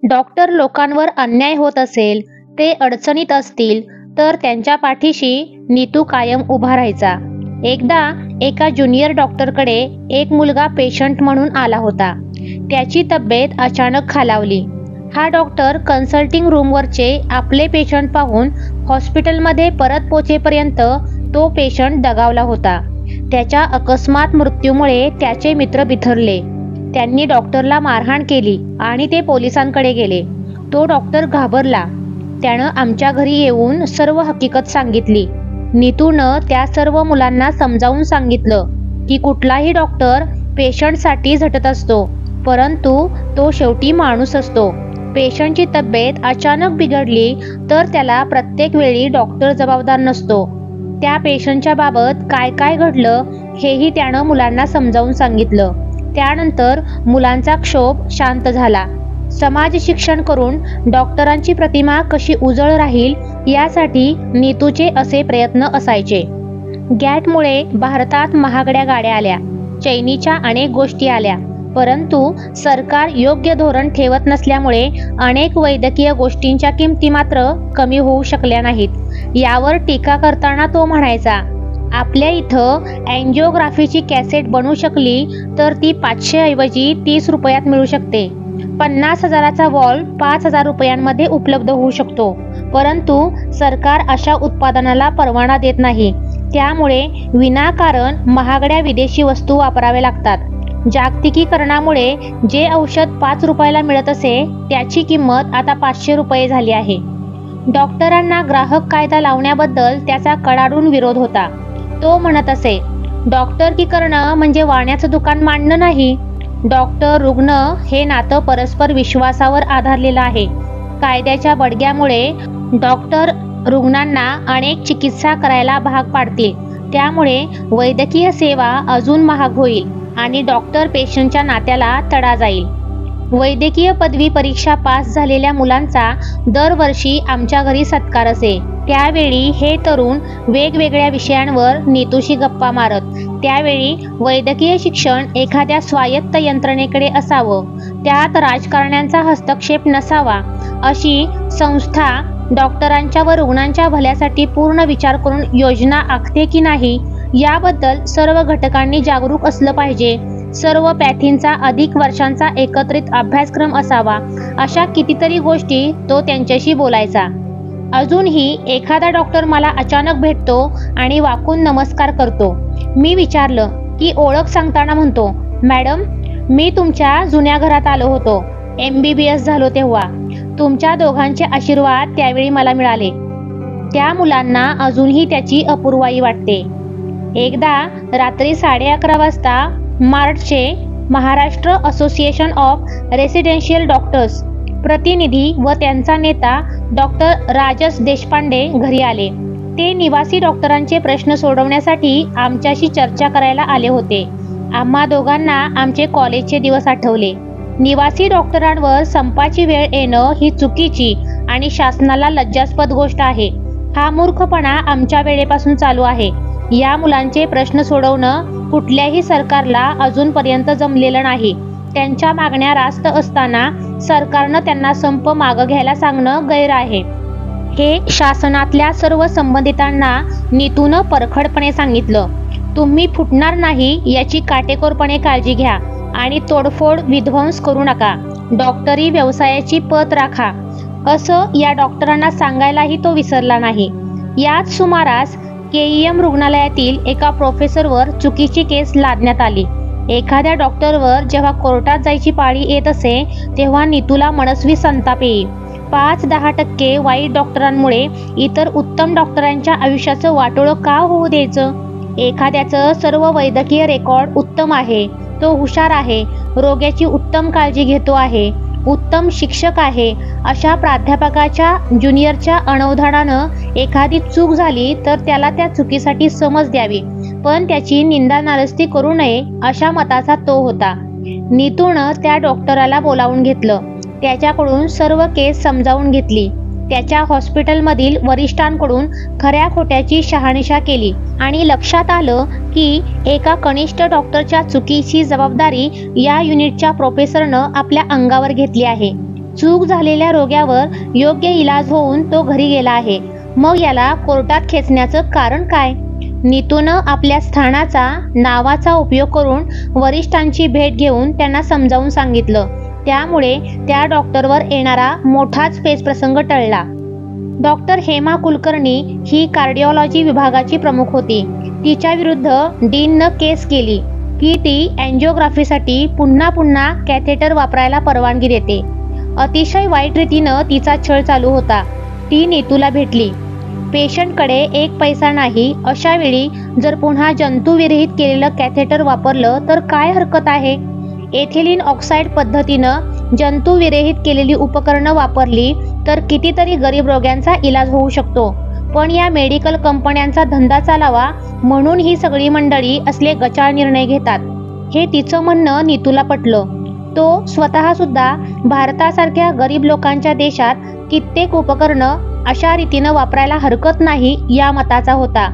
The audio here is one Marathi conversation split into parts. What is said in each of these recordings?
डॉक्टर लोकांवर अन्याय होत असेल, ते अडचणीत असतील तर त्यांच्या पाठीशी नीतू कायम उभा राहायचा. एकदा एका ज्युनियर डॉक्टरकडे एक मुलगा पेशंट म्हणून आला होता. त्याची तब्येत अचानक खालावली. हा डॉक्टर कन्सल्टिंग रूमवरचे आपले पेशंट पाहून हॉस्पिटलमध्ये परत पोचेपर्यंत तो पेशंट दगावला होता. त्याच्या अकस्मात मृत्यूमुळे त्याचे मित्र बिथरले. त्यांनी डॉक्टरला मारहाण केली आणि ते पोलिसांकडे गेले. तो डॉक्टर घाबरला. त्यानं आमच्या घरी येऊन सर्व हकीकत सांगितली. नीतूनं त्या सर्व मुलांना समजावून सांगितलं की कुठलाही डॉक्टर पेशंटसाठी झटत असतो, परंतु तो शेवटी माणूस असतो. पेशंटची तब्येत अचानक बिघडली तर त्याला प्रत्येक वेळी डॉक्टर जबाबदार नसतो. त्या पेशंटच्या बाबत काय काय घडलं हेही त्यानं मुलांना समजावून सांगितलं. त्यानंतर मुलांचा क्षोभ शांत झाला. समाज शिक्षण करून डॉक्टरांची प्रतिमा कशी उजळ राहील यासाठी नीतूचे असे प्रयत्न असायचे. गॅटमुळे भारतात महागड्या गाड्या आल्या, चैनीच्या अनेक गोष्टी आल्या, परंतु सरकार योग्य धोरण ठेवत नसल्यामुळे अनेक वैद्यकीय गोष्टींच्या किमती मात्र कमी होऊ शकल्या नाहीत. यावर टीका करताना तो म्हणायचा, आपल्या इथं अँजिओग्राफीची कॅसेट बनू शकली तर ती 500 ऐवजी 30 रुपयात मिळू शकते. 50,000चा वॉल्व 5,000 रुपयांमध्ये उपलब्ध होऊ शकतो, परंतु सरकार अशा उत्पादनाला परवाना देत नाही. त्यामुळे विनाकारण महागड्या विदेशी वस्तू वापराव्या लागतात. जागतिकीकरणामुळे जे औषध 5 रुपयाला मिळत असे त्याची किंमत आता 500 रुपये झाली आहे. डॉक्टरांना ग्राहक कायदा लावण्याबद्दल त्याचा कडाडून विरोध होता. तो म्हणत असे, डॉक्टरकीकरण म्हणजे वाण्याचं दुकान मांडणं नाही. डॉक्टर रुग्ण हे नातं परस्पर विश्वासावर आधारलेलं आहे. कायद्याच्या बडग्यामुळे डॉक्टर रुग्णांना अनेक चिकित्सा करायला भाग पाडतील. त्यामुळे वैद्यकीय सेवा अजून महाग होईल आणि डॉक्टर पेशंटच्या नात्याला तडा जाईल. वैद्यकीय पदवी परीक्षा पास झालेल्या मुलांचा दरवर्षी आमच्या घरी सत्कार असे. त्यावेळी हे तरुण वेगवेगळ्या विषयांवर नीतूशी गप्पा मारत. त्यावेळी वैद्यकीय शिक्षण एखाद्या स्वायत्त यंत्रणेकडे असावं, त्यात राजकारण्यांचा हस्तक्षेप नसावा, अशी संस्था डॉक्टरांच्या व रुग्णांच्या भल्यासाठी पूर्ण विचार करून योजना आखते की नाही याबद्दल सर्व घटकांनी जागरूक असलं पाहिजे. सर्व पॅथींचा अधिक वर्षांचा एकत्रित अभ्यासक्रम असावा, अशा कितीतरी गोष्टी तो त्यांच्याशी बोलायचा. अजूनही एखादा डॉक्टर मला अचानक भेटतो आणि वाकून नमस्कार करतो. मी विचारलं की ओळख सांगताना म्हणतो, मॅडम मी तुमच्या जुन्या घरात आलो होतो, MBBS झालो तेव्हा. तुमच्या दोघांचे आशीर्वाद त्यावेळी मला मिळाले. त्या मुलांना अजूनही त्याची अपूर्वाई वाटते. एकदा रात्री 11:30 वाजता मार्चचे Maharashtra association of residential doctors प्रतिनिधी व त्यांचा नेता डॉक्टर राजस देशपांडे घरी आले. ते निवासी डॉक्टरांचे प्रश्न सोडवण्यासाठी आमच्याशी चर्चा करायला आले होते. आम्हा दोघांना आमचे कॉलेजचे दिवस आठवले. निवासी डॉक्टरांवर संपाची वेळ येणं ही चुकीची आणि शासनाला लज्जास्पद गोष्ट आहे. हा मूर्खपणा आमच्या वेळेपासून चालू आहे. या मुलांचे प्रश्न सोडवणं कुठल्याही सरकारला अजूनपर्यंत जमलेलं नाही. त्यांच्या मागण्या रास्त असताना सरकारनं त्यांना संप मागं घ्यायला सांगणं गैर आहे. हे शासनातल्या सर्व संबंधितांना नीतूनं परखडपणे सांगितलं. तुम्ही फुटणार नाही याची काटेकोरपणे काळजी घ्या आणि तोडफोड विध्वंस करू नका. डॉक्टरी व्यवसायाची पत राखा, असं या डॉक्टरांना सांगायलाही तो विसरला नाही. याच सुमारास KEM रुग्णालयातील एका प्रोफेसरवर चुकीची केस लादण्यात आली. एखाद्या डॉक्टरवर जेव्हा कोर्टात जायची पाळी येत असे तेव्हा नीतूला मनस्वी संताप येई. 5-10% वाईट डॉक्टरांमुळे इतर उत्तम डॉक्टरांच्या आयुष्याचं वाटोळं का होऊ द्यायचं? एखाद्याचं सर्व वैद्यकीय रेकॉर्ड उत्तम आहे, तो हुशार आहे, रोग्याची उत्तम काळजी घेतो आहे, उत्तम शिक्षक आहे, अशा प्राध्यापकाच्या ज्युनियरच्या अनवधानानं एखादी चूक झाली तर त्याला त्या चुकीसाठी समज द्यावी, पण त्याची निंदा नालस्ती करू नये, अशा मताचा तो होता. नीतूनं त्या डॉक्टराला बोलावून घेतलं. त्याच्याकडून सर्व केस समजावून घेतली. त्याच्या हॉस्पिटलमधील वरिष्ठांकडून खऱ्या खोट्याची शहानिशा केली आणि लक्षात आलं की एका कनिष्ठ डॉक्टरच्या चुकीची जबाबदारी या युनिटच्या प्रोफेसरनं आपल्या अंगावर घेतली आहे. चूक झालेल्या रोग्यावर योग्य इलाज होऊन तो घरी गेला आहे, मग याला कोर्टात खेचण्याचं कारण काय? नीतूनं आपल्या स्थानाचा, नावाचा उपयोग करून वरिष्ठांची भेट घेऊन त्यांना समजावून सांगितलं. त्यामुळे त्या डॉक्टरवर येणारा मोठाच पेचप्रसंग टळला. डॉक्टर हेमा कुलकर्णी ही कार्डिओलॉजी विभागाची प्रमुख होती. तिच्या विरुद्ध डीननं केस केली की ती अँजिओग्राफीसाठी पुन्हा पुन्हा कॅथेटर वापरायला परवानगी देते. अतिशय वाईट रीतीनं तिचा छळ चालू होता. ती नीतूला भेटली. पेशंटकडे एक पैसा नाही, अशा वेळी जर पुन्हा जंतुविरहित केलेलं कॅथेटर वापरलं तर काय हरकत आहे? एथिलीन ऑक्साईड पद्धतीनं जंतुविरहित केलेली उपकरणं वापरली तर कितीतरी गरीब रोग्यांचा इलाज होऊ शकतो. पण या मेडिकल कंपन्यांचा धंदा चालावा म्हणून ही सगळी मंडळी असले गचाळ निर्णय घेतात. हे तिचं म्हणणं नीतूला पटलं. तो स्वतः सुद्धा भारतासारख्या गरीब लोकांच्या देशात कित्येक उपकरणं अशा रीतीनं वापरायला हरकत नाही या मताचा होता.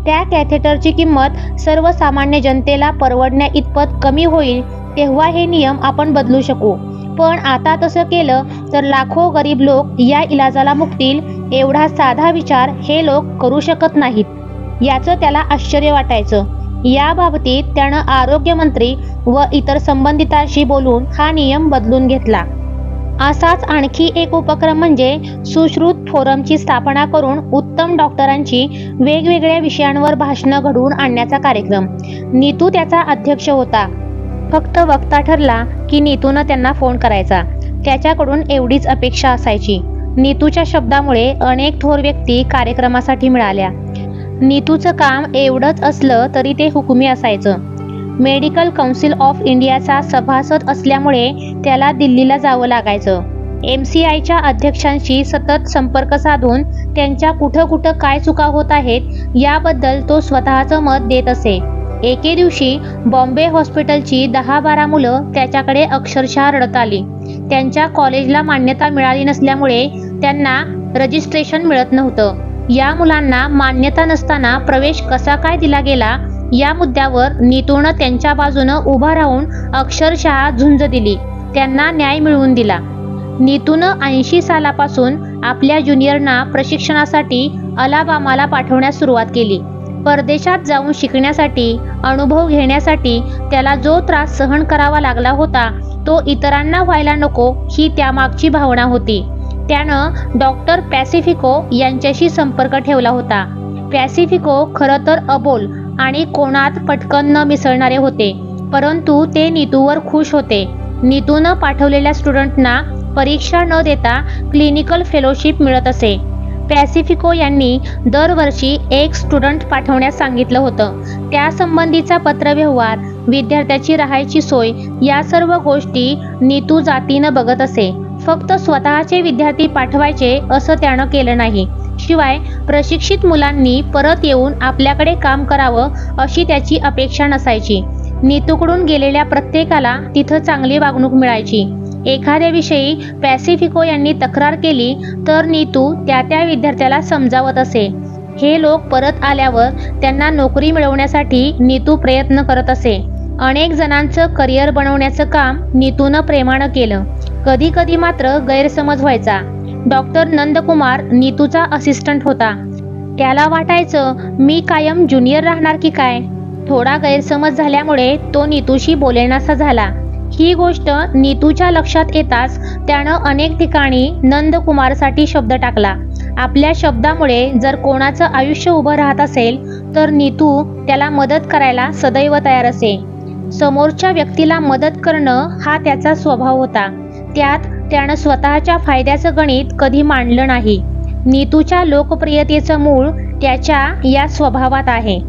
त्या कॅथेटरची किंमत सर्वसामान्य जनतेला परवडण्या इतपत कमी होईल तेव्हा हे नियम आपण बदलू शकू. पण आता तसं केलं तर लाखो गरीब लोक या इलाजाला मुकतील एवढा साधा विचार हे लोक करू शकत नाहीत. याचं त्याला आश्चर्य वाटायचं. या बाबतीत त्यानं आरोग्यमंत्री व इतर संबंधितांशी बोलून हा नियम बदलून घेतला. असाच आणखी एक उपक्रम म्हणजे सुश्रुत फोरमची स्थापना करून उत्तम डॉक्टरांची वेगवेगळ्या विषयांवर भाषणं घडवून आणण्याचा कार्यक्रम. नीतू त्याचा अध्यक्ष होता. फक्त वक्ता ठरला की नीतूनं त्यांना फोन करायचा. त्याच्याकडून एवढीच अपेक्षा असायची. नीतूच्या शब्दामुळे अनेक थोर व्यक्ती कार्यक्रमासाठी मिळाल्या. नीतूचं काम एवढंच असलं तरी ते हुकुमी असायचं. मेडिकल काउन्सिल ऑफ इंडियाचा सभासद असल्यामुळे त्याला दिल्लीला जावं लागायचं. MCIच्या अध्यक्षांशी सतत संपर्क साधून त्यांच्या कुठं कुठं काय चुका होत आहेत याबद्दल तो स्वतःचं मत देत असे. एके दिवशी बॉम्बे हॉस्पिटलची 10-12 मुलं त्याच्याकडे अक्षरशः रडत आली. त्यांच्या कॉलेजला मान्यता मिळाली नसल्यामुळे त्यांना रजिस्ट्रेशन मिळत नव्हतं. या मुलांना मान्यता नसताना प्रवेश कसा काय दिला गेला या मुद्द्यावर नीतूनं त्यांच्या बाजूनं उभा राहून अक्षरशः झुंज दिली. त्यांना न्याय मिळवून दिला. नीतूनं 80 सालापासून आपल्या ज्युनियरना प्रशिक्षणासाठी अलाबामाला पाठवण्यास सुरुवात केली. परदेशात जाऊन शिकण्यासाठी, अनुभव घेण्यासाठी त्याला जो त्रास सहन करावा लागला होता तो इतरांना व्हायला नको ही त्यामागची भावना होती. त्यानं डॉक्टर पॅसिफिको यांच्याशी संपर्क ठेवला होता. पॅसिफिको खरं तर अबोल आणि कोणात पटकन न मिसळणारे होते, परंतु ते नीतूवर खुश होते. नीतूनं पाठवलेल्या स्टुडंटना परीक्षा न देता क्लिनिकल फेलोशिप मिळत असे. पॅसिफिको यांनी दरवर्षी एक स्टुडंट पाठवण्यास सांगितलं होतं. त्यासंबंधीचा पत्रव्यवहार, विद्यार्थ्याची राहायची सोय या सर्व गोष्टी नीतू जातीनं बघत असे. फक्त स्वतःचे विद्यार्थी पाठवायचे असं त्यानं केलं नाही. शिवाय प्रशिक्षित मुलांनी परत येऊन आपल्याकडे काम करावं अशी त्याची अपेक्षा नसायची. नीतूकडून गेलेल्या प्रत्येकाला तिथं चांगली वागणूक मिळायची. एखाद्याविषयी पॅसिफिको यांनी तक्रार केली तर नीतू त्या विद्यार्थ्याला समजावत असे. हे लोक परत आल्यावर त्यांना नोकरी मिळवण्यासाठी नीतू प्रयत्न करत असे. अनेक जणांचं करिअर बनवण्याचं काम नीतूनं प्रेमानं केलं. कधी कधी मात्र गैरसमज व्हायचा. डॉक्टर नंदकुमार नीतूचा असिस्टंट होता. त्याला वाटायचं मी कायम ज्युनियर राहणार की काय. थोडा गैरसमज झाल्यामुळे तो नीतूशी बोलेनासा झाला. ही गोष्ट नीतूच्या लक्षात येताच त्यानं अनेक ठिकाणी नंदकुमारसाठी शब्द टाकला. आपल्या शब्दामुळे जर कोणाचं आयुष्य उभं राहत असेल तर नीतू त्याला मदत करायला सदैव तयार असे. समोरच्या व्यक्तीला मदत करणं हा त्याचा स्वभाव होता. त्यात त्यानं स्वतःच्या फायद्याचं गणित कधी मांडलं नाही. नीतूच्या लोकप्रियतेचं मूळ त्याच्या या स्वभावात आहे.